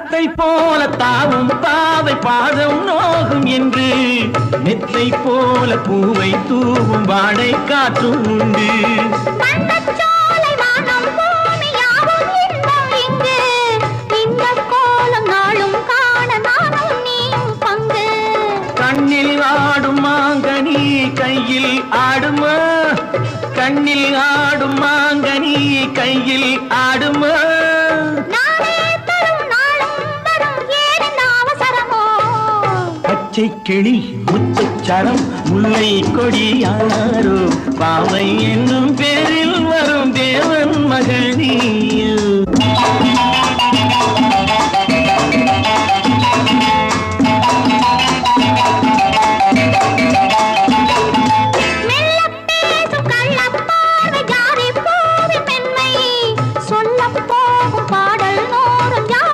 தத்தை போல தாவும் பாவை பாதம் நோகும் என்று நெத்தை போல பூவை தூவும் வாடை காற்றும் உண்டு. கண்ணில் ஆடும் மாங்கனி கையில் ஆடுமா, கண்ணில் ஆடும் மாங்கனி கையில் ஆடுமா. பச்சை கிளி முத்துச்சரம் முல்லை கொடியாரோ பாவை என்னும் பேரில் வரும் தேவன் மகள் நீயோ.